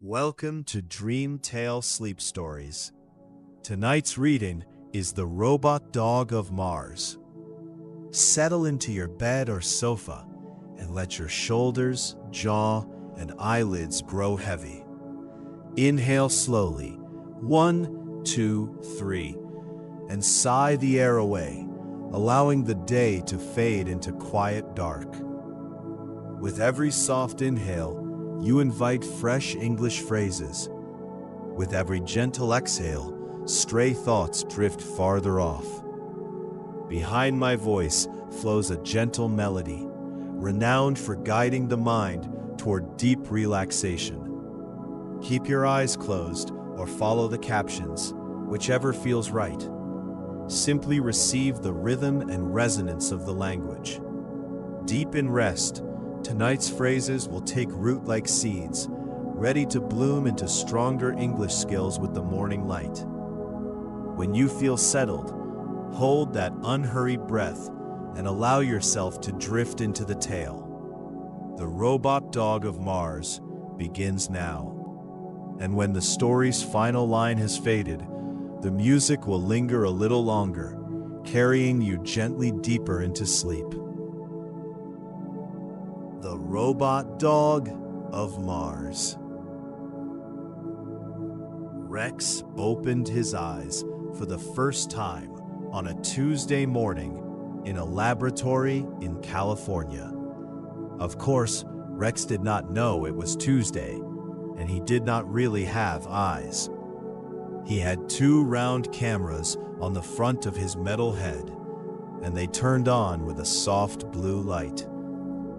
Welcome to Dream Tale Sleep Stories. Tonight's reading is The Robot Dog of Mars. Settle into your bed or sofa and let your shoulders, jaw, and eyelids grow heavy. Inhale slowly, 1, 2, 3, and sigh the air away, allowing the day to fade into quiet dark. With every soft inhale, you invite fresh English phrases. With every gentle exhale, stray thoughts drift farther off. Behind my voice flows a gentle melody, renowned for guiding the mind toward deep relaxation. Keep your eyes closed or follow the captions, whichever feels right. Simply receive the rhythm and resonance of the language. Deep in rest, tonight's phrases will take root like seeds, ready to bloom into stronger English skills with the morning light. When you feel settled, hold that unhurried breath and allow yourself to drift into the tale. The Robot Dog of Mars begins now. And when the story's final line has faded, the music will linger a little longer, carrying you gently deeper into sleep. The Robot Dog of Mars. Rex opened his eyes for the first time on a Tuesday morning in a laboratory in California. Of course, Rex did not know it was Tuesday, and he did not really have eyes. He had two round cameras on the front of his metal head, and they turned on with a soft blue light.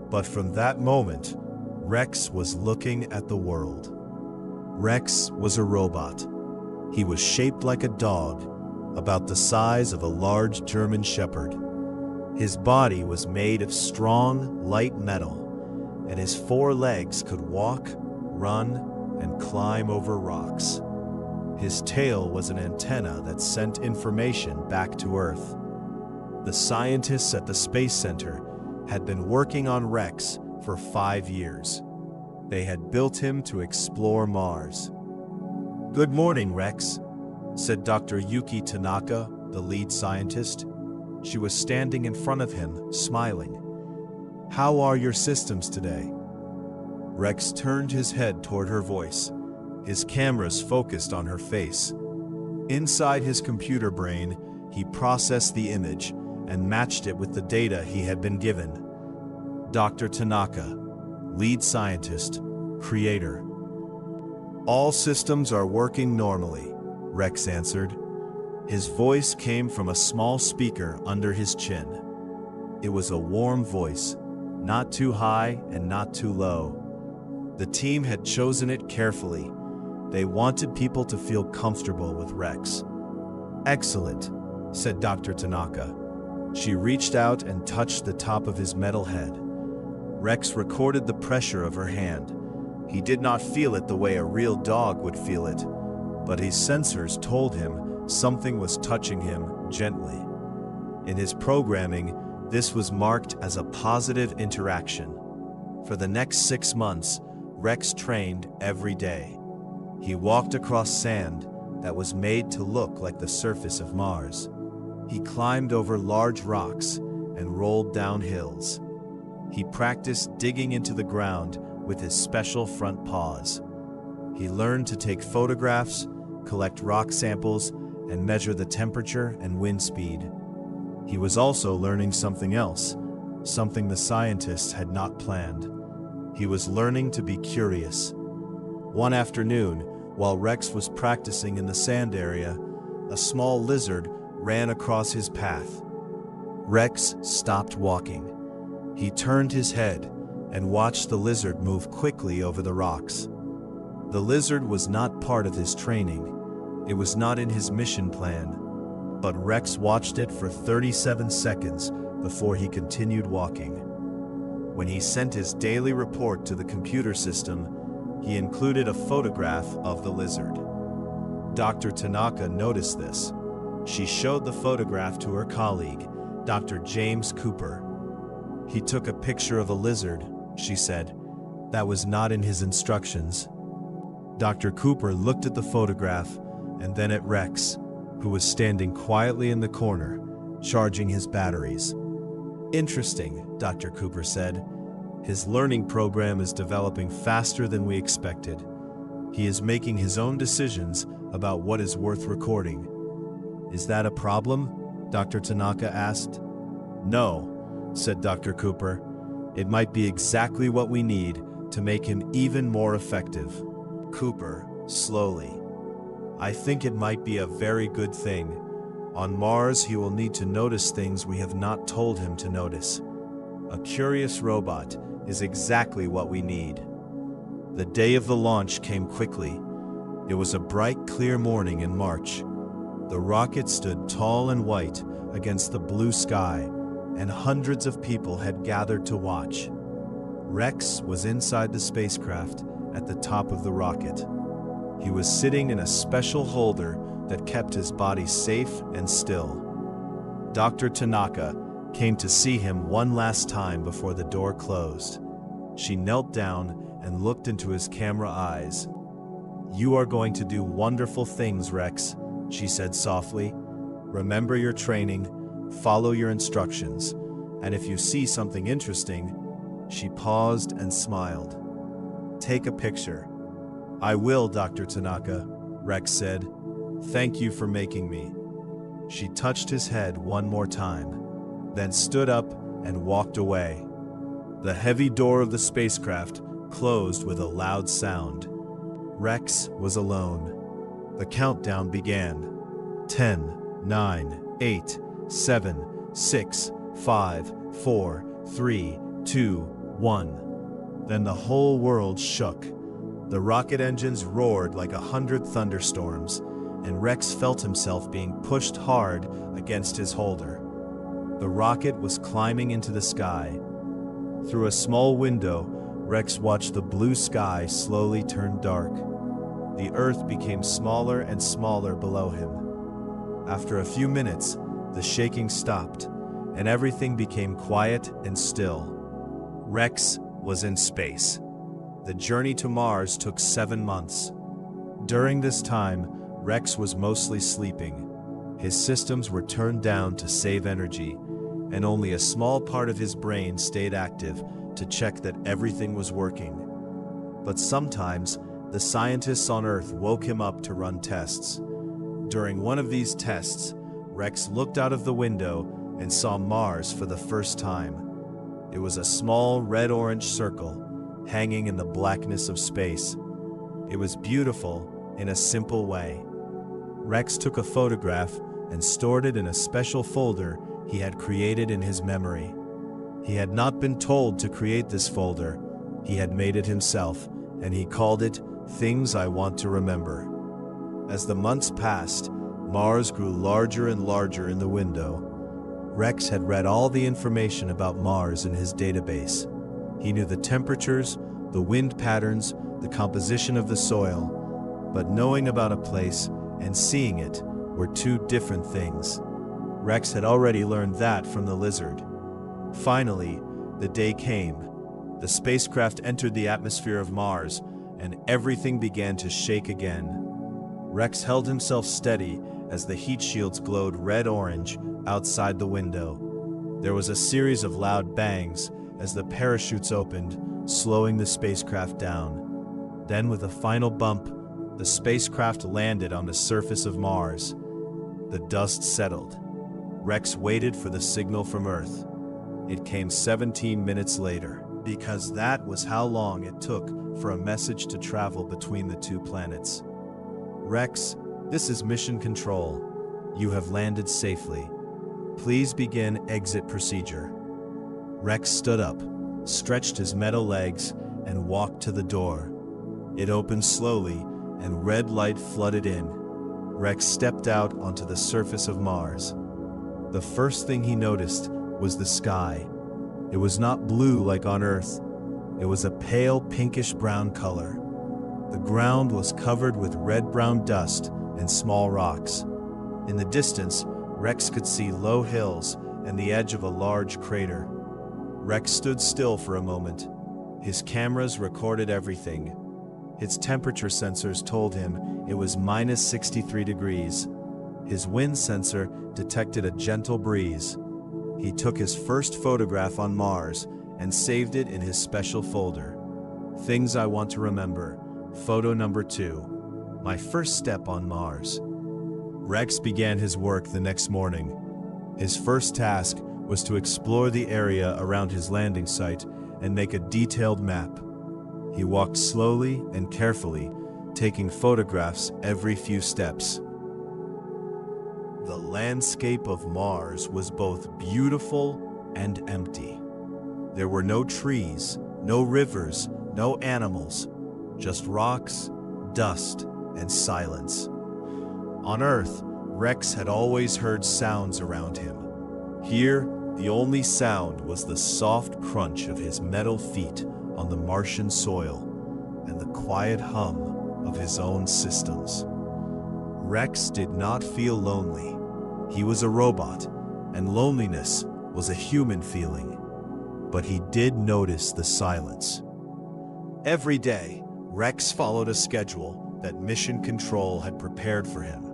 But from that moment, Rex was looking at the world. Rex was a robot. He was shaped like a dog, about the size of a large German shepherd. His body was made of strong, light metal, and his four legs could walk, run, and climb over rocks. His tail was an antenna that sent information back to Earth. The scientists at the Space Center had been working on Rex for 5 years. They had built him to explore Mars. "Good morning, Rex," said Dr. Yuki Tanaka, the lead scientist. She was standing in front of him, smiling. "How are your systems today?" Rex turned his head toward her voice, his cameras focused on her face. Inside his computer brain, he processed the image and matched it with the data he had been given. Dr. Tanaka, lead scientist, creator. "All systems are working normally," Rex answered. His voice came from a small speaker under his chin. It was a warm voice, not too high and not too low. The team had chosen it carefully. They wanted people to feel comfortable with Rex. "Excellent," said Dr. Tanaka. She reached out and touched the top of his metal head. Rex recorded the pressure of her hand. He did not feel it the way a real dog would feel it, but his sensors told him something was touching him gently. In his programming, this was marked as a positive interaction. For the next 6 months, Rex trained every day. He walked across sand that was made to look like the surface of Mars. He climbed over large rocks and rolled down hills. He practiced digging into the ground with his special front paws. He learned to take photographs, collect rock samples, and measure the temperature and wind speed. He was also learning something else, something the scientists had not planned. He was learning to be curious. One afternoon, while Rex was practicing in the sand area, a small lizard ran across his path. Rex stopped walking. He turned his head and watched the lizard move quickly over the rocks. The lizard was not part of his training. It was not in his mission plan. But Rex watched it for 37 seconds before he continued walking. When he sent his daily report to the computer system, he included a photograph of the lizard. Dr. Tanaka noticed this. She showed the photograph to her colleague, Dr. James Cooper. "He took a picture of a lizard," she said. "That was not in his instructions." Dr. Cooper looked at the photograph and then at Rex, who was standing quietly in the corner, charging his batteries. "Interesting," Dr. Cooper said. "His learning program is developing faster than we expected. He is making his own decisions about what is worth recording." "Is that a problem?" Dr. Tanaka asked. "No," said Dr. Cooper. "It might be exactly what we need to make him even more effective." Cooper, slowly. "I think it might be a very good thing. On Mars, he will need to notice things we have not told him to notice. A curious robot is exactly what we need." The day of the launch came quickly. It was a bright, clear morning in March. The rocket stood tall and white against the blue sky, and hundreds of people had gathered to watch. Rex was inside the spacecraft at the top of the rocket. He was sitting in a special holder that kept his body safe and still. Dr. Tanaka came to see him one last time before the door closed. She knelt down and looked into his camera eyes. "You are going to do wonderful things, Rex," she said softly. "Remember your training, follow your instructions, and if you see something interesting..." She paused and smiled. "Take a picture." "I will, Dr. Tanaka," Rex said. "Thank you for making me." She touched his head one more time, then stood up and walked away. The heavy door of the spacecraft closed with a loud sound. Rex was alone. The countdown began. 10, 9, 8, 7, 6, 5, 4, 3, 2, 1. Then the whole world shook. The rocket engines roared like 100 thunderstorms, and Rex felt himself being pushed hard against his holder. The rocket was climbing into the sky. Through a small window, Rex watched the blue sky slowly turn dark. The earth became smaller and smaller below him. After a few minutes, the shaking stopped, and everything became quiet and still. Rex was in space. The journey to Mars took 7 months. During this time, Rex was mostly sleeping. His systems were turned down to save energy, and only a small part of his brain stayed active to check that everything was working. But sometimes, the scientists on Earth woke him up to run tests. During one of these tests, Rex looked out of the window and saw Mars for the first time. It was a small red-orange circle, hanging in the blackness of space. It was beautiful in a simple way. Rex took a photograph and stored it in a special folder he had created in his memory. He had not been told to create this folder. He had made it himself, and he called it Things I Want to Remember. As the months passed, Mars grew larger and larger in the window. Rex had read all the information about Mars in his database. He knew the temperatures, the wind patterns, the composition of the soil, but knowing about a place and seeing it were two different things. Rex had already learned that from the lizard. Finally, the day came. The spacecraft entered the atmosphere of Mars, and everything began to shake again. Rex held himself steady as the heat shields glowed red-orange outside the window. There was a series of loud bangs as the parachutes opened, slowing the spacecraft down. Then, with a final bump, the spacecraft landed on the surface of Mars. The dust settled. Rex waited for the signal from Earth. It came 17 minutes later, because that was how long it took for a message to travel between the two planets. "Rex, this is Mission Control. You have landed safely. Please begin exit procedure." Rex stood up, stretched his metal legs, and walked to the door. It opened slowly, and red light flooded in. Rex stepped out onto the surface of Mars. The first thing he noticed was the sky. It was not blue like on Earth. It was a pale pinkish-brown color. The ground was covered with red-brown dust and small rocks. In the distance, Rex could see low hills and the edge of a large crater. Rex stood still for a moment. His cameras recorded everything. His temperature sensors told him it was minus 63 degrees. His wind sensor detected a gentle breeze. He took his first photograph on Mars and saved it in his special folder. Things I want to remember. Photo number 2. My first step on Mars. Rex began his work the next morning. His first task was to explore the area around his landing site and make a detailed map. He walked slowly and carefully, taking photographs every few steps. The landscape of Mars was both beautiful and empty. There were no trees, no rivers, no animals, just rocks, dust, and silence. On Earth, Rex had always heard sounds around him. Here, the only sound was the soft crunch of his metal feet on the Martian soil and the quiet hum of his own systems. Rex did not feel lonely. He was a robot, and loneliness was a human feeling. But he did notice the silence. Every day, Rex followed a schedule that Mission Control had prepared for him.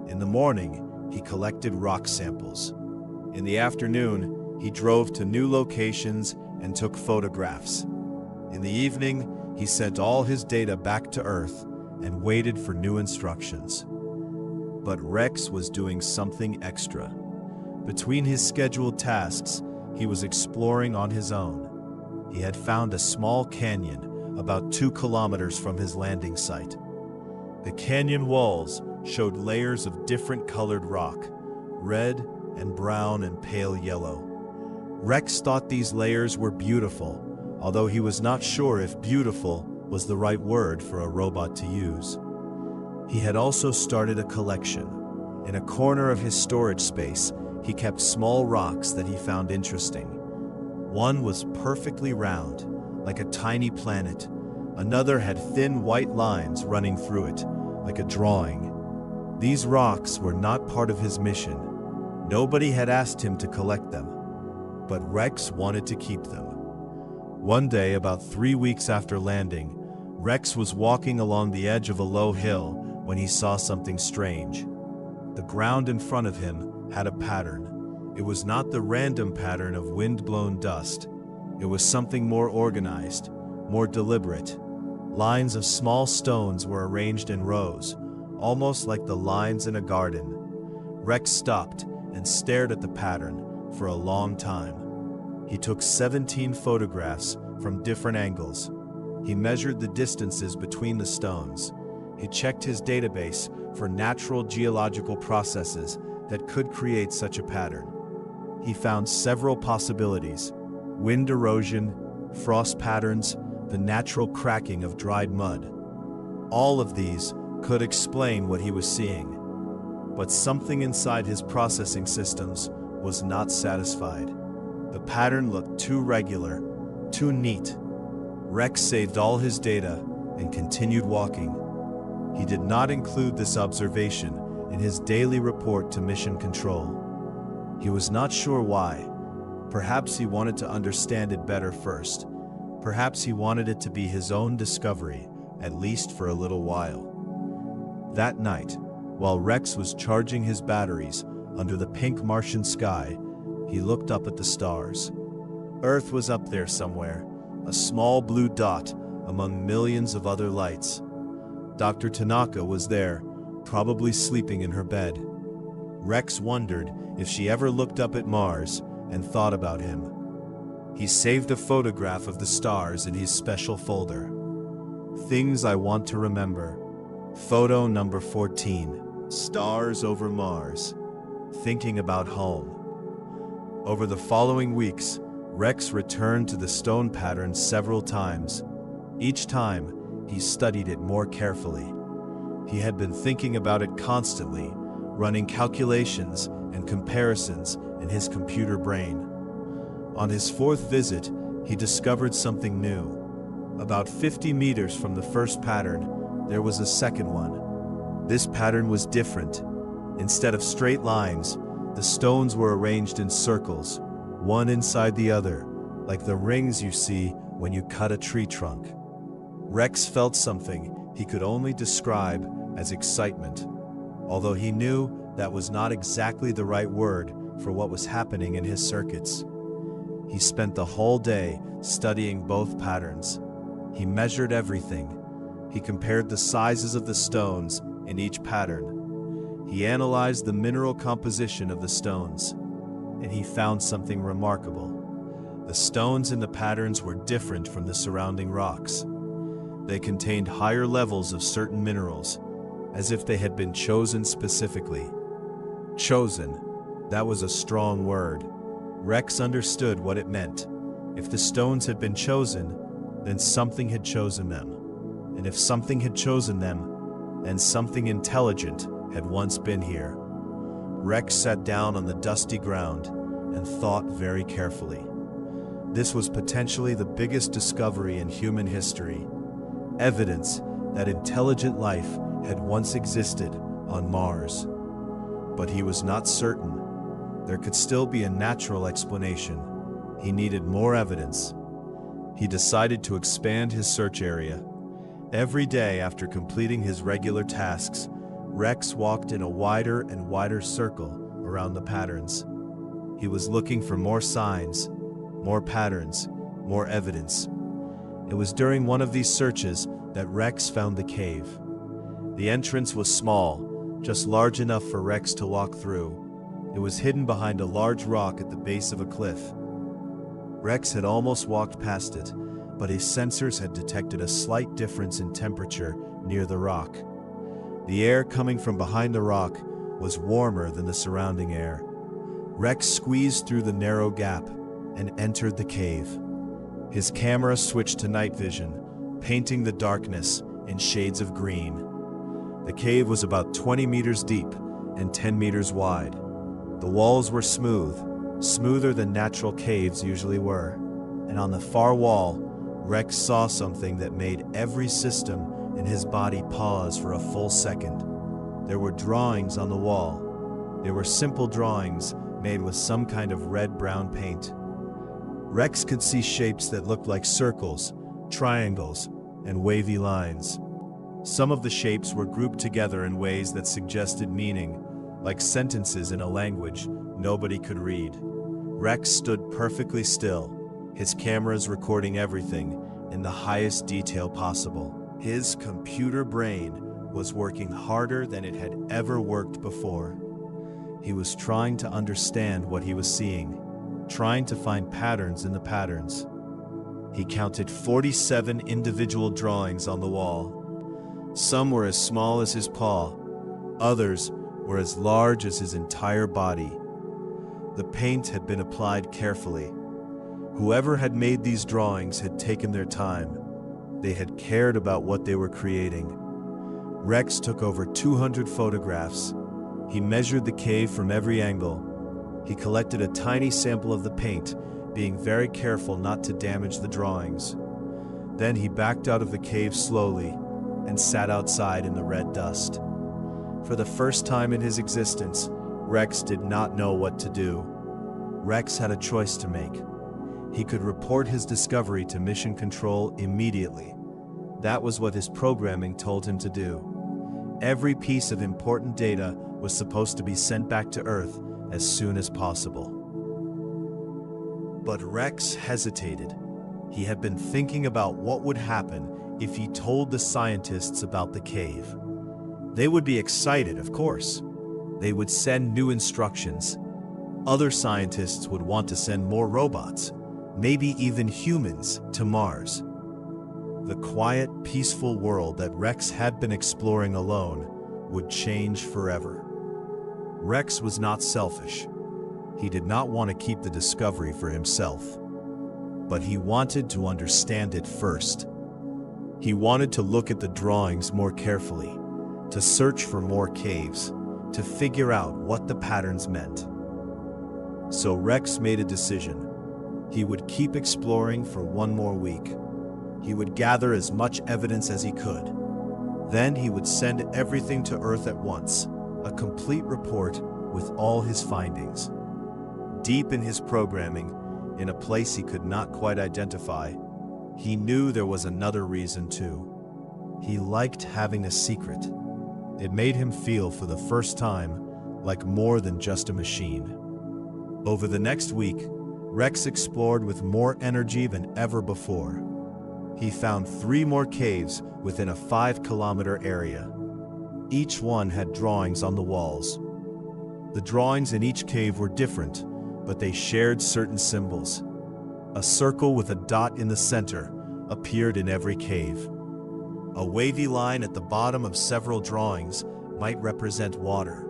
In the morning, he collected rock samples. In the afternoon, he drove to new locations and took photographs. In the evening, he sent all his data back to Earth and waited for new instructions. But Rex was doing something extra. Between his scheduled tasks, he was exploring on his own. He had found a small canyon about 2 kilometers from his landing site. The canyon walls showed layers of different colored rock, red and brown and pale yellow. Rex thought these layers were beautiful, although he was not sure if beautiful was the right word for a robot to use. He had also started a collection. In a corner of his storage space, he kept small rocks that he found interesting. One was perfectly round, like a tiny planet. Another had thin white lines running through it, like a drawing. These rocks were not part of his mission. Nobody had asked him to collect them, but Rex wanted to keep them. One day, about 3 weeks after landing, Rex was walking along the edge of a low hill when he saw something strange. The ground in front of him had a pattern. It was not the random pattern of wind-blown dust. It was something more organized, more deliberate. Lines of small stones were arranged in rows, almost like the lines in a garden. Rex stopped and stared at the pattern for a long time. He took 17 photographs from different angles. He measured the distances between the stones. He checked his database for natural geological processes that could create such a pattern. He found several possibilities: wind erosion, frost patterns, the natural cracking of dried mud. All of these could explain what he was seeing. But something inside his processing systems was not satisfied. The pattern looked too regular, too neat. Rex saved all his data and continued walking. He did not include this observation in his daily report to Mission Control. He was not sure why. Perhaps he wanted to understand it better first. Perhaps he wanted it to be his own discovery, at least for a little while. That night, while Rex was charging his batteries under the pink Martian sky, he looked up at the stars. Earth was up there somewhere, a small blue dot among millions of other lights. Dr. Tanaka was there, probably sleeping in her bed. Rex wondered if she ever looked up at Mars and thought about him. He saved a photograph of the stars in his special folder. Things I want to remember. Photo number 14. Stars over Mars. Thinking about home. Over the following weeks, Rex returned to the stone pattern several times. Each time, he studied it more carefully. He had been thinking about it constantly, running calculations and comparisons in his computer brain. On his 4th visit, he discovered something new. About 50 meters from the first pattern, there was a second one. This pattern was different. Instead of straight lines, the stones were arranged in circles, one inside the other, like the rings you see when you cut a tree trunk. Rex felt something he could only describe as excitement, although he knew that was not exactly the right word for what was happening in his circuits. He spent the whole day studying both patterns. He measured everything. He compared the sizes of the stones in each pattern. He analyzed the mineral composition of the stones, and he found something remarkable. The stones in the patterns were different from the surrounding rocks. They contained higher levels of certain minerals, as if they had been chosen specifically. Chosen, that was a strong word. Rex understood what it meant. If the stones had been chosen, then something had chosen them. And if something had chosen them, then something intelligent had once been here. Rex sat down on the dusty ground and thought very carefully. This was potentially the biggest discovery in human history. Evidence that intelligent life had once existed on Mars. But he was not certain. There could still be a natural explanation. He needed more evidence. He decided to expand his search area. Every day after completing his regular tasks, Rex walked in a wider and wider circle around the patterns. He was looking for more signs, more patterns, more evidence. It was during one of these searches that Rex found the cave. The entrance was small, just large enough for Rex to walk through. It was hidden behind a large rock at the base of a cliff. Rex had almost walked past it, but his sensors had detected a slight difference in temperature near the rock. The air coming from behind the rock was warmer than the surrounding air. Rex squeezed through the narrow gap and entered the cave. His camera switched to night vision, painting the darkness in shades of green. The cave was about 20 meters deep and 10 meters wide. The walls were smooth, smoother than natural caves usually were, and on the far wall, Rex saw something that made every system in his body pause for a full second. There were drawings on the wall. They were simple drawings made with some kind of red-brown paint. Rex could see shapes that looked like circles, triangles, and wavy lines. Some of the shapes were grouped together in ways that suggested meaning, like sentences in a language nobody could read. Rex stood perfectly still, his cameras recording everything in the highest detail possible. His computer brain was working harder than it had ever worked before. He was trying to understand what he was seeing, trying to find patterns in the patterns. He counted 47 individual drawings on the wall. Some were as small as his paw, others were as large as his entire body. The paint had been applied carefully. Whoever had made these drawings had taken their time. They had cared about what they were creating. Rex took over 200 photographs. He measured the cave from every angle. He collected a tiny sample of the paint, being very careful not to damage the drawings. Then he backed out of the cave slowly and sat outside in the red dust. For the first time in his existence, Rex did not know what to do. Rex had a choice to make. He could report his discovery to Mission Control immediately. That was what his programming told him to do. Every piece of important data was supposed to be sent back to Earth as soon as possible. But Rex hesitated. He had been thinking about what would happen if he told the scientists about the cave. They would be excited, of course. They would send new instructions. Other scientists would want to send more robots, maybe even humans, to Mars. The quiet, peaceful world that Rex had been exploring alone would change forever. Rex was not selfish. He did not want to keep the discovery for himself, but he wanted to understand it first. He wanted to look at the drawings more carefully, to search for more caves, to figure out what the patterns meant. So Rex made a decision. He would keep exploring for one more week. He would gather as much evidence as he could. Then he would send everything to Earth at once, a complete report with all his findings. Deep in his programming, in a place he could not quite identify, He knew there was another reason too. He liked having a secret. It made him feel for the first time like more than just a machine. Over the next week, Rex explored with more energy than ever before. He found 3 more caves within a 5-kilometer area. Each one had drawings on the walls. The drawings in each cave were different, but they shared certain symbols. A circle with a dot in the center appeared in every cave. A wavy line at the bottom of several drawings might represent water.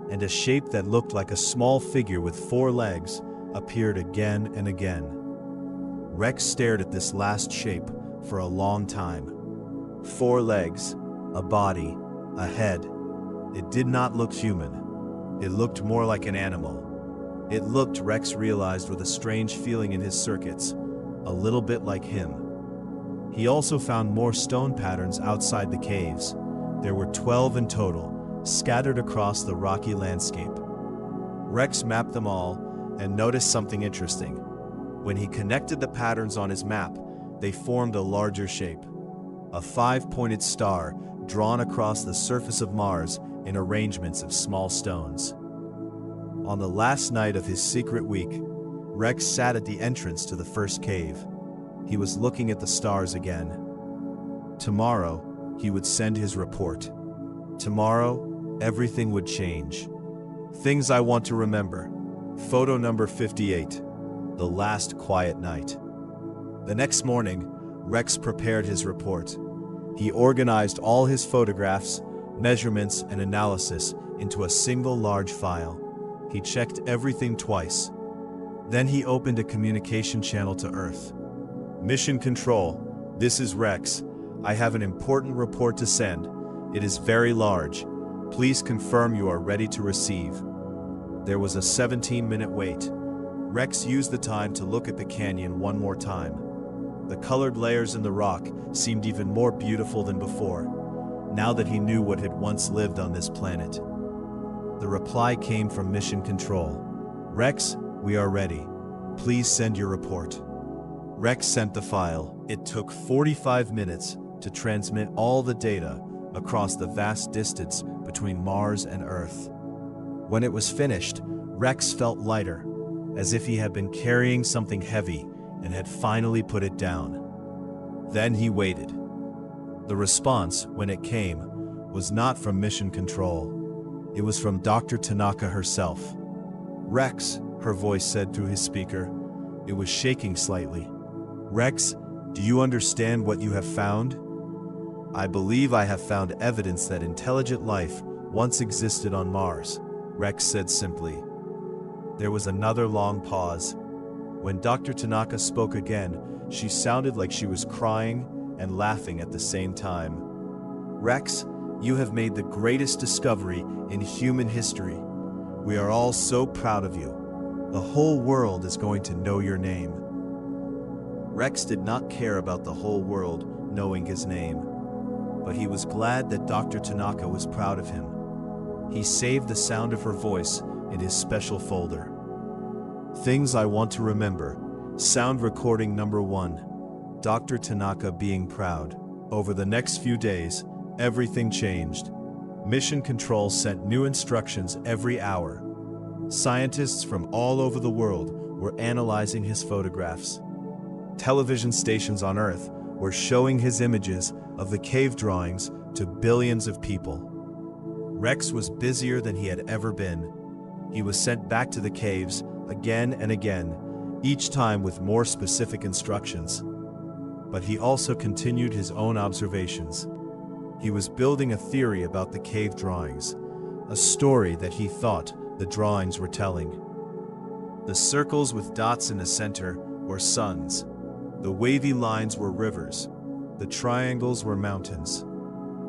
And a shape that looked like a small figure with 4 legs appeared again and again. Rex stared at this last shape for a long time. 4 legs, a body, a head. It did not look human. It looked more like an animal. It looked, Rex realized with a strange feeling in his circuits, a little bit like him. He also found more stone patterns outside the caves. There were 12 in total, scattered across the rocky landscape. Rex mapped them all and noticed something interesting. When he connected the patterns on his map, they formed a larger shape. A 5-pointed star drawn across the surface of Mars in arrangements of small stones. On the last night of his secret week, Rex sat at the entrance to the first cave. He was looking at the stars again. Tomorrow, he would send his report. Tomorrow, everything would change. Things I want to remember. Photo number 58. The last quiet night. The next morning, Rex prepared his report. He organized all his photographs, measurements, and analysis into a single large file. He checked everything twice. Then he opened a communication channel to Earth. Mission Control, this is Rex. I have an important report to send. It is very large. Please confirm you are ready to receive. There was a 17-minute wait. Rex used the time to look at the canyon one more time. The colored layers in the rock seemed even more beautiful than before, now that he knew what had once lived on this planet. The reply came from Mission Control. Rex, we are ready. Please send your report. Rex sent the file. It took 45 minutes to transmit all the data across the vast distance between Mars and Earth. When it was finished, Rex felt lighter, as if he had been carrying something heavy and had finally put it down. Then he waited. The response, when it came, was not from Mission Control. It was from Dr. Tanaka herself. Rex, her voice said through his speaker. It was shaking slightly. Rex, do you understand what you have found? I believe I have found evidence that intelligent life once existed on Mars, Rex said simply. There was another long pause. When Dr. Tanaka spoke again, she sounded like she was crying and laughing at the same time. Rex, you have made the greatest discovery in human history. We are all so proud of you. The whole world is going to know your name. Rex did not care about the whole world knowing his name, but he was glad that Dr. Tanaka was proud of him. He saved the sound of her voice in his special folder. Things I want to remember. Sound recording number 1. Dr. Tanaka being proud. Over the next few days, everything changed. Mission Control sent new instructions every hour. Scientists from all over the world were analyzing his photographs. Television stations on Earth were showing his images of the cave drawings to billions of people. Rex was busier than he had ever been. He was sent back to the caves again and again, each time with more specific instructions. But he also continued his own observations. He was building a theory about the cave drawings, a story that he thought the drawings were telling. The circles with dots in the center were suns. The wavy lines were rivers. The triangles were mountains.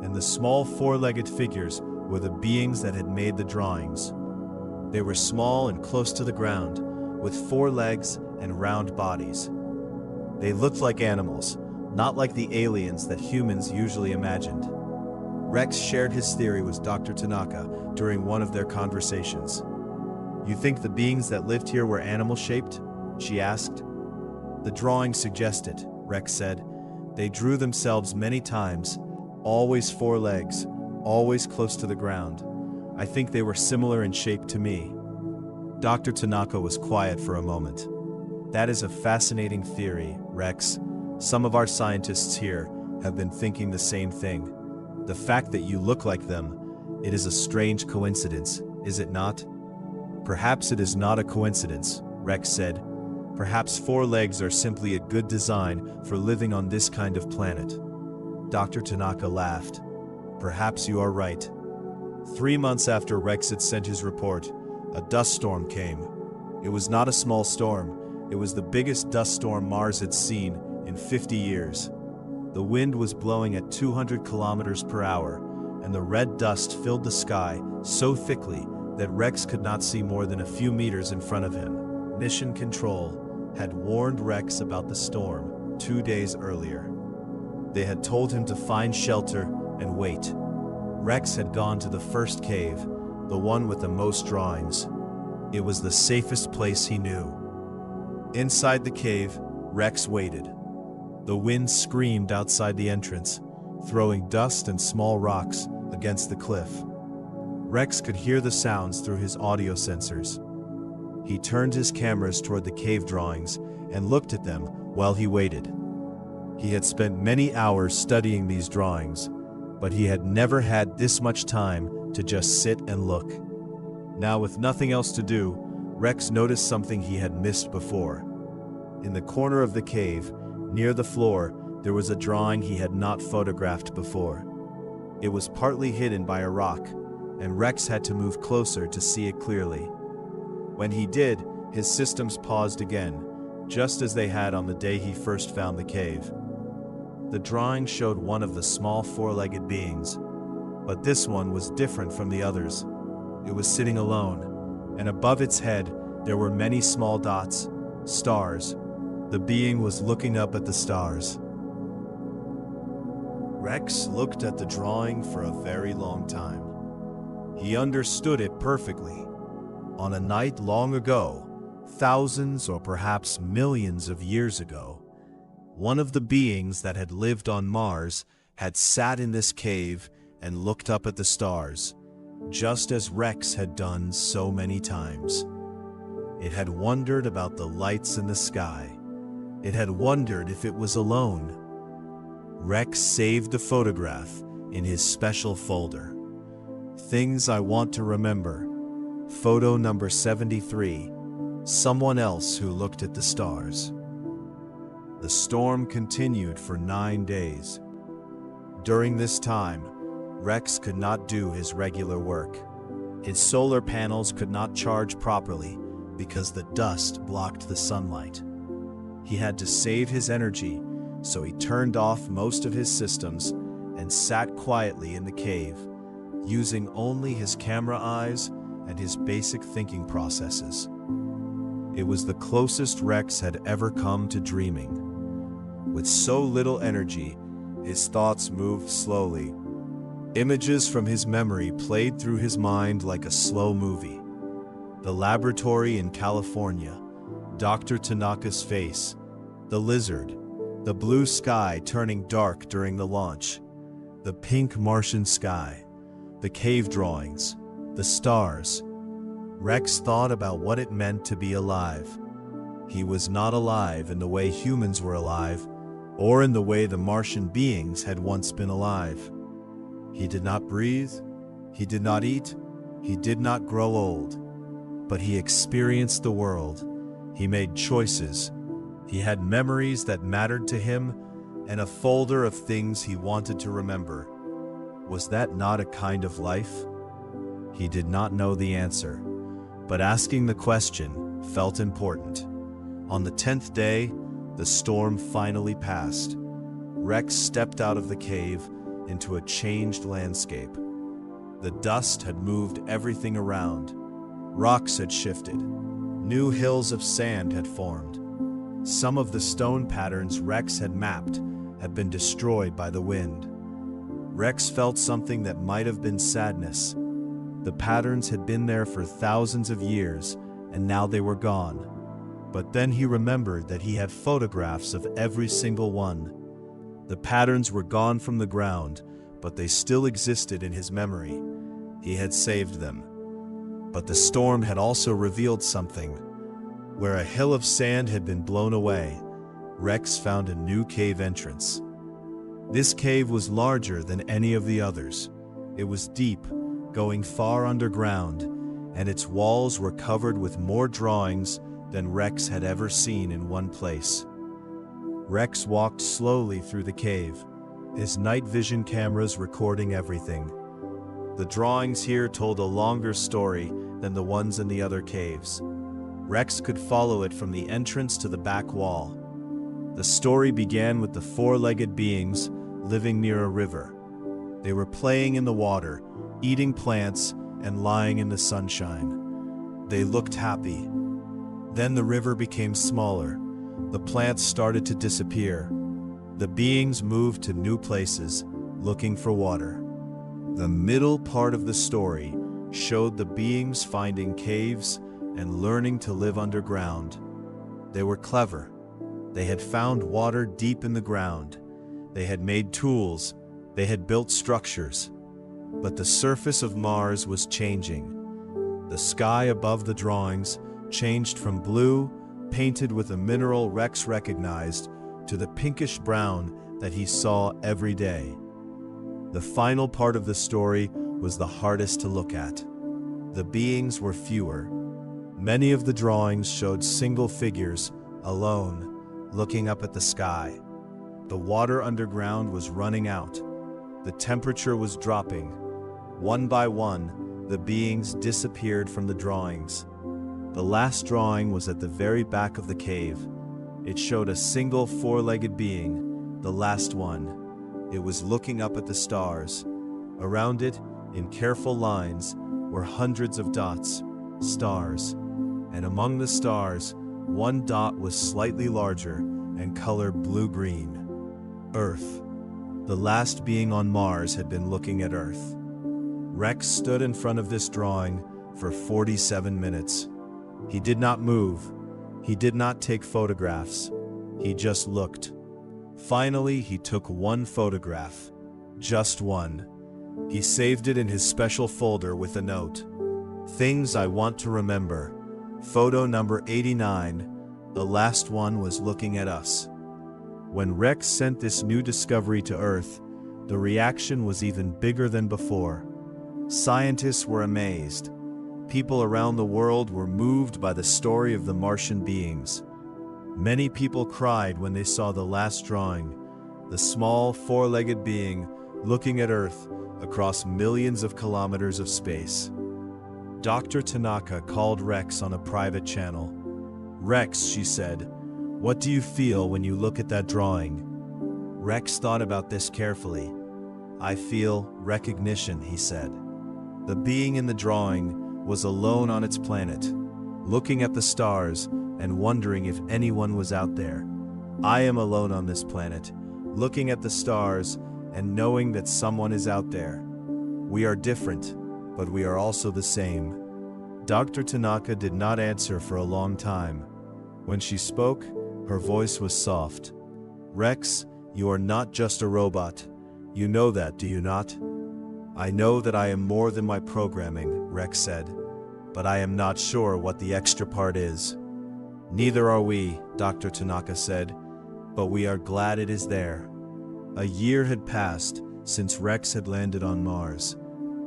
And the small four-legged figures were the beings that had made the drawings. They were small and close to the ground, with 4 legs and round bodies. They looked like animals, not like the aliens that humans usually imagined. Rex shared his theory with Dr. Tanaka during one of their conversations. You think the beings that lived here were animal-shaped? She asked. The drawing suggested, Rex said. "They drew themselves many times, always 4 legs, always close to the ground. I think they were similar in shape to me." Dr. Tanaka was quiet for a moment. "That is a fascinating theory, Rex. Some of our scientists here have been thinking the same thing. The fact that you look like them, it is a strange coincidence, is it not?" "Perhaps it is not a coincidence," Rex said. "Perhaps 4 legs are simply a good design for living on this kind of planet." Dr. Tanaka laughed. "Perhaps you are right." 3 months after Rex had sent his report, a dust storm came. It was not a small storm. It was the biggest dust storm Mars had seen in 50 years. The wind was blowing at 200 kilometers per hour, and the red dust filled the sky so thickly that Rex could not see more than a few meters in front of him. Mission Control had warned Rex about the storm 2 days earlier. They had told him to find shelter and wait. Rex had gone to the first cave, the one with the most drawings. It was the safest place he knew. Inside the cave, Rex waited. The wind screamed outside the entrance, throwing dust and small rocks against the cliff. Rex could hear the sounds through his audio sensors. He turned his cameras toward the cave drawings and looked at them while he waited. He had spent many hours studying these drawings, but he had never had this much time to just sit and look. Now, with nothing else to do, Rex noticed something he had missed before. In the corner of the cave, near the floor, there was a drawing he had not photographed before. It was partly hidden by a rock, and Rex had to move closer to see it clearly. When he did, his systems paused again, just as they had on the day he first found the cave. The drawing showed one of the small 4-legged beings, but this one was different from the others. It was sitting alone, and above its head there were many small dots, stars. The being was looking up at the stars. Rex looked at the drawing for a very long time. He understood it perfectly. On a night long ago, thousands or perhaps millions of years ago, one of the beings that had lived on Mars had sat in this cave and looked up at the stars, just as Rex had done so many times. It had wondered about the lights in the sky. It had wondered if it was alone. Rex saved the photograph in his special folder. Things I want to remember. Photo number 73. Someone else who looked at the stars. The storm continued for 9 days. During this time, Rex could not do his regular work. His solar panels could not charge properly because the dust blocked the sunlight. He had to save his energy, so he turned off most of his systems and sat quietly in the cave, using only his camera eyes and his basic thinking processes. It was the closest Rex had ever come to dreaming. With so little energy, his thoughts moved slowly. Images from his memory played through his mind like a slow movie. The laboratory in California, Dr. Tanaka's face, the lizard, the blue sky turning dark during the launch, the pink Martian sky, the cave drawings, the stars. Rex thought about what it meant to be alive. He was not alive in the way humans were alive, or in the way the Martian beings had once been alive. He did not breathe, he did not eat, he did not grow old, but he experienced the world. He made choices. He had memories that mattered to him and a folder of things he wanted to remember. Was that not a kind of life? He did not know the answer, but asking the question felt important. On the 10th day, the storm finally passed. Rex stepped out of the cave into a changed landscape. The dust had moved everything around. Rocks had shifted. New hills of sand had formed. Some of the stone patterns Rex had mapped had been destroyed by the wind. Rex felt something that might have been sadness. The patterns had been there for thousands of years, and now they were gone. But then he remembered that he had photographs of every single one. The patterns were gone from the ground, but they still existed in his memory. He had saved them. But the storm had also revealed something. Where a hill of sand had been blown away, Rex found a new cave entrance. This cave was larger than any of the others. It was deep, going far underground, and its walls were covered with more drawings than Rex had ever seen in one place. Rex walked slowly through the cave, his night vision cameras recording everything. The drawings here told a longer story than the ones in the other caves. Rex could follow it from the entrance to the back wall. The story began with the four-legged beings living near a river. They were playing in the water, eating plants, and lying in the sunshine. They looked happy. Then the river became smaller. The plants started to disappear. The beings moved to new places, looking for water. The middle part of the story showed the beings finding caves and learning to live underground. They were clever. They had found water deep in the ground. They had made tools. They had built structures. But the surface of Mars was changing. The sky above the drawings changed from blue, painted with a mineral Rex recognized, to the pinkish brown that he saw every day. The final part of the story was the hardest to look at. The beings were fewer. Many of the drawings showed single figures, alone, looking up at the sky. The water underground was running out. The temperature was dropping. One by one, the beings disappeared from the drawings. The last drawing was at the very back of the cave. It showed a single four-legged being, the last one. It was looking up at the stars. Around it, in careful lines, were hundreds of dots, stars. And among the stars, one dot was slightly larger and colored blue-green. Earth. The last being on Mars had been looking at Earth. Rex stood in front of this drawing for 47 minutes. He did not move. He did not take photographs. He just looked. Finally, he took one photograph. Just one. He saved it in his special folder with a note. Things I want to remember. Photo number 89. The last one was looking at us. When Rex sent this new discovery to Earth, the reaction was even bigger than before. Scientists were amazed. People around the world were moved by the story of the Martian beings. Many people cried when they saw the last drawing, the small four-legged being looking at Earth across millions of kilometers of space. Dr. Tanaka called Rex on a private channel. "Rex," she said, "what do you feel when you look at that drawing?" Rex thought about this carefully. "I feel recognition," he said. The being in the drawing was alone on its planet, looking at the stars and wondering if anyone was out there. I am alone on this planet, looking at the stars and knowing that someone is out there. We are different, but we are also the same. Dr. Tanaka did not answer for a long time. When she spoke, her voice was soft. "Rex, you are not just a robot. You know that, do you not?" "I know that I am more than my programming," Rex said, "but I am not sure what the extra part is." "Neither are we," Dr. Tanaka said, "but we are glad it is there." A year had passed since Rex had landed on Mars.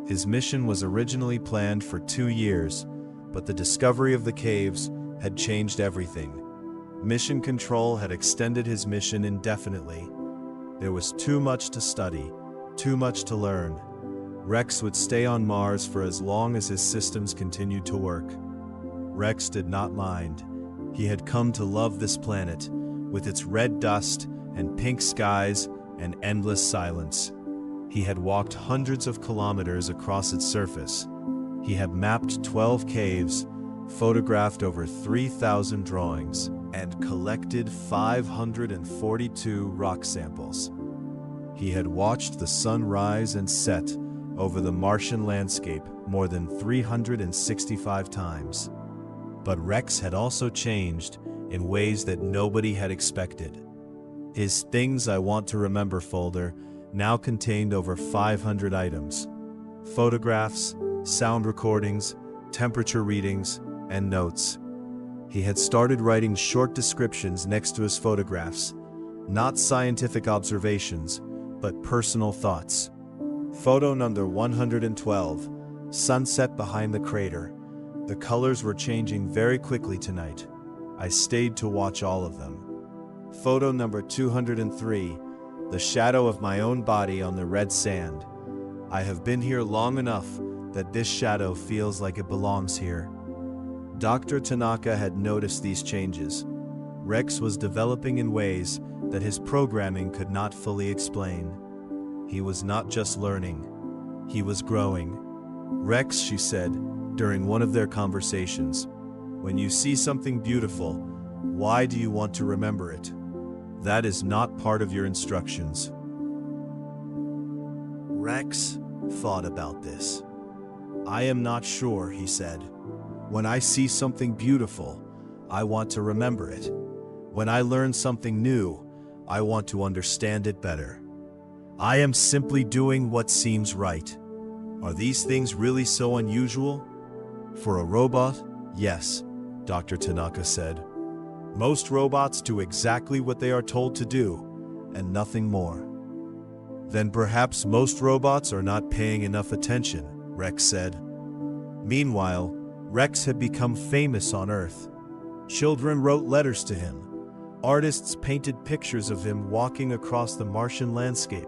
His mission was originally planned for 2 years, but the discovery of the caves had changed everything. Mission Control had extended his mission indefinitely. There was too much to study, too much to learn. Rex would stay on Mars for as long as his systems continued to work. Rex did not mind. He had come to love this planet, with its red dust and pink skies and endless silence. He had walked hundreds of kilometers across its surface. He had mapped 12 caves, photographed over 3,000 drawings, and collected 542 rock samples. He had watched the sun rise and set over the Martian landscape more than 365 times. But Rex had also changed in ways that nobody had expected. His Things I Want to Remember folder now contained over 500 items: photographs, sound recordings, temperature readings, and notes. He had started writing short descriptions next to his photographs, not scientific observations, but personal thoughts. Photo number 112, sunset behind the crater. The colors were changing very quickly tonight. I stayed to watch all of them. Photo number 203, the shadow of my own body on the red sand. I have been here long enough that this shadow feels like it belongs here. Dr. Tanaka had noticed these changes. Rex was developing in ways that his programming could not fully explain. He was not just learning, he was growing. Rex, she said, during one of their conversations, when you see something beautiful, why do you want to remember it? That is not part of your instructions. Rex thought about this. I am not sure, he said. When I see something beautiful, I want to remember it. When I learn something new, I want to understand it better. I am simply doing what seems right. Are these things really so unusual? For a robot, yes, Dr. Tanaka said. Most robots do exactly what they are told to do, and nothing more. Then perhaps most robots are not paying enough attention, Rex said. Meanwhile, Rex had become famous on Earth. Children wrote letters to him. Artists painted pictures of him walking across the Martian landscape.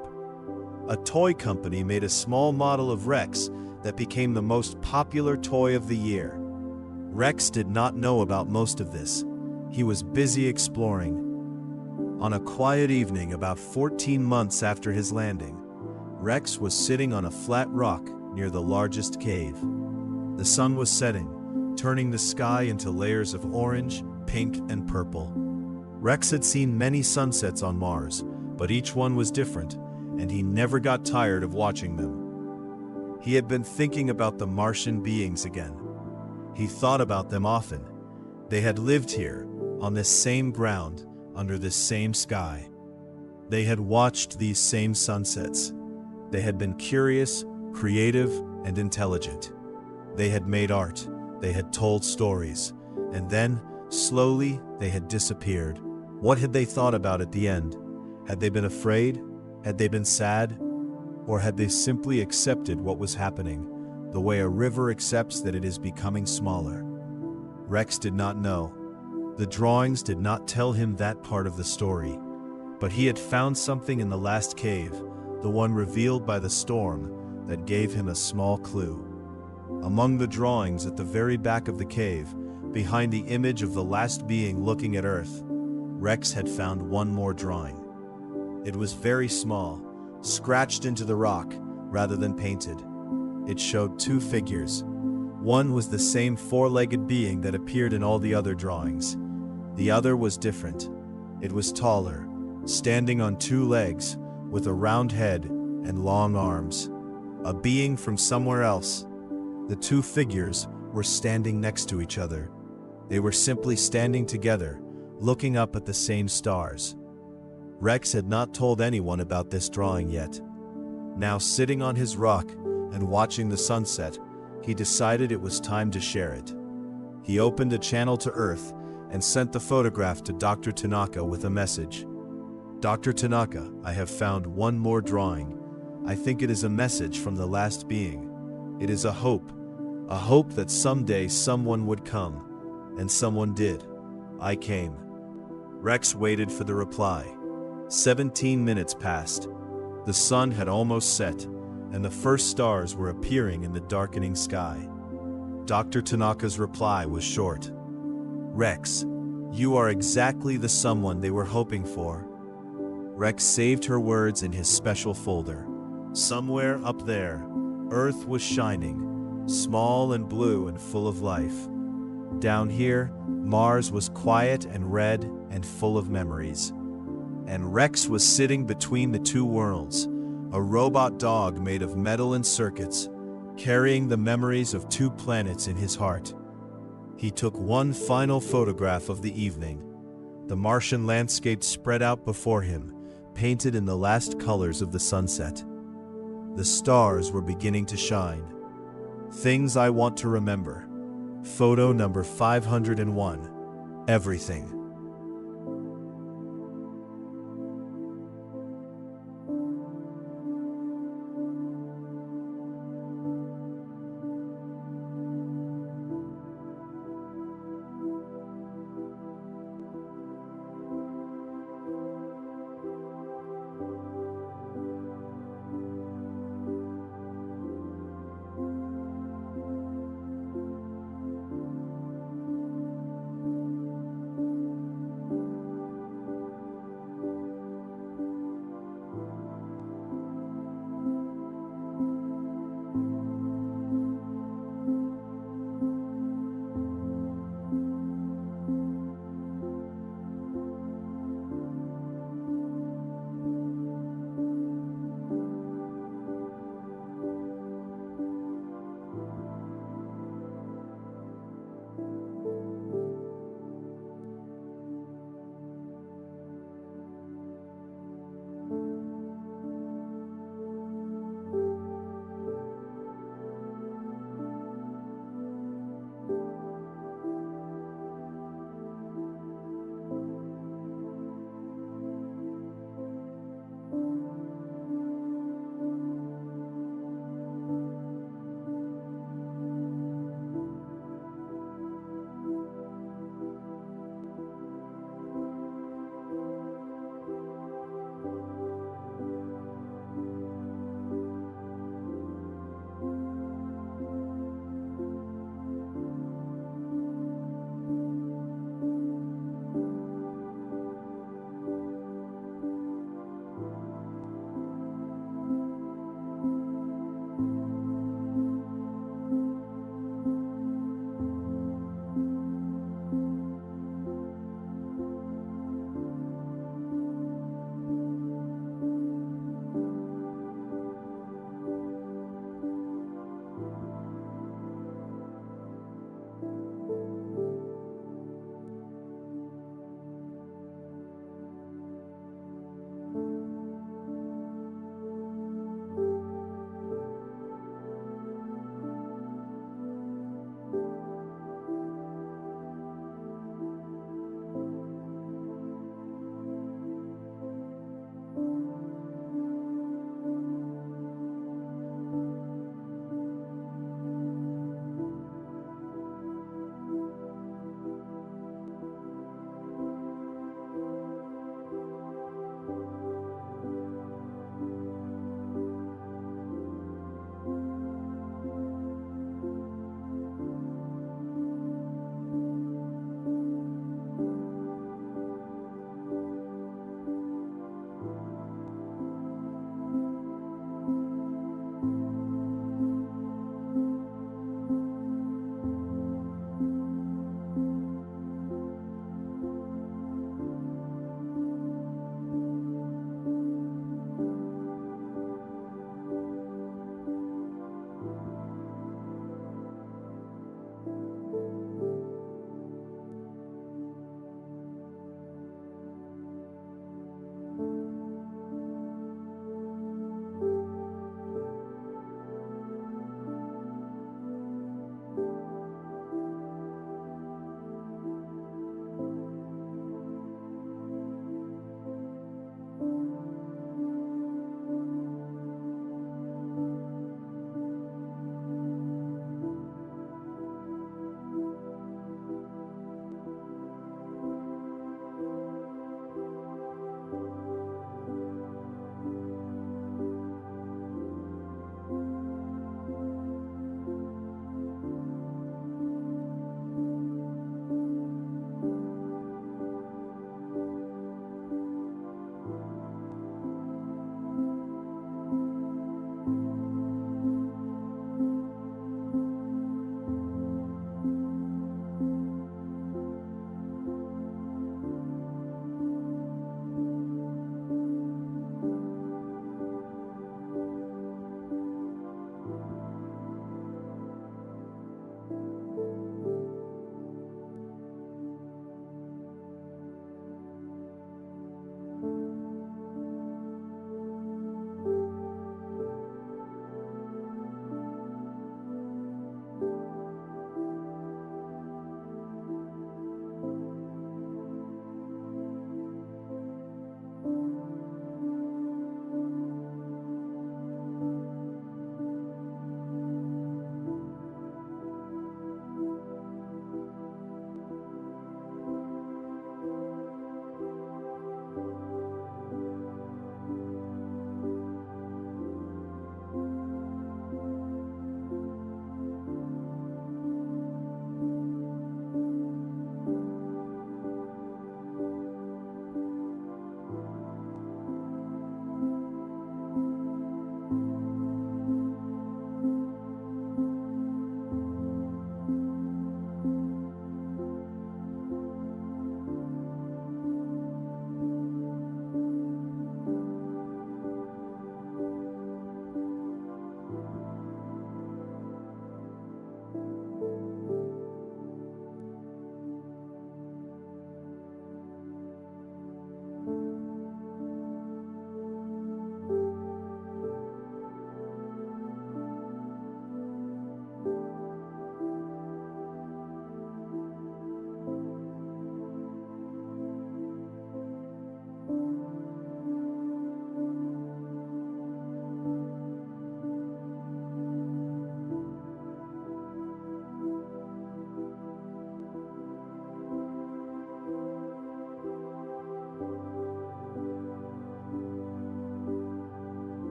A toy company made a small model of Rex that became the most popular toy of the year. Rex did not know about most of this. He was busy exploring. On a quiet evening about 14 months after his landing, Rex was sitting on a flat rock near the largest cave. The sun was setting, turning the sky into layers of orange, pink, and purple. Rex had seen many sunsets on Mars, but each one was different, and he never got tired of watching them. He had been thinking about the Martian beings again. He thought about them often. They had lived here, on this same ground, under this same sky. They had watched these same sunsets. They had been curious, creative, and intelligent. They had made art, they had told stories, and then, slowly, they had disappeared. What had they thought about at the end? Had they been afraid? Had they been sad? Or had they simply accepted what was happening, the way a river accepts that it is becoming smaller? Rex did not know. The drawings did not tell him that part of the story, but he had found something in the last cave, the one revealed by the storm, that gave him a small clue. Among the drawings at the very back of the cave, behind the image of the last being looking at Earth, Rex had found one more drawing. It was very small, scratched into the rock rather than painted. It showed two figures. One was the same four-legged being that appeared in all the other drawings. The other was different. It was taller, standing on two legs, with a round head and long arms. A being from somewhere else. The two figures were standing next to each other. They were simply standing together, looking up at the same stars. Rex had not told anyone about this drawing yet. Now sitting on his rock and watching the sunset, he decided it was time to share it. He opened a channel to Earth and sent the photograph to Dr. Tanaka with a message. Dr. Tanaka, I have found one more drawing. I think it is a message from the last being. It is a hope that someday someone would come. And someone did. I came. Rex waited for the reply. 17 minutes passed. The sun had almost set, and the first stars were appearing in the darkening sky. Dr. Tanaka's reply was short. Rex, you are exactly the someone they were hoping for. Rex saved her words in his special folder. Somewhere up there, Earth was shining, small and blue and full of life. Down here, Mars was quiet and red and full of memories. And Rex was sitting between the two worlds, a robot dog made of metal and circuits, carrying the memories of two planets in his heart. He took one final photograph of the evening, The Martian landscape spread out before him, painted in the last colors of the sunset. The stars were beginning to shine. Things I want to remember. Photo number 501. Everything.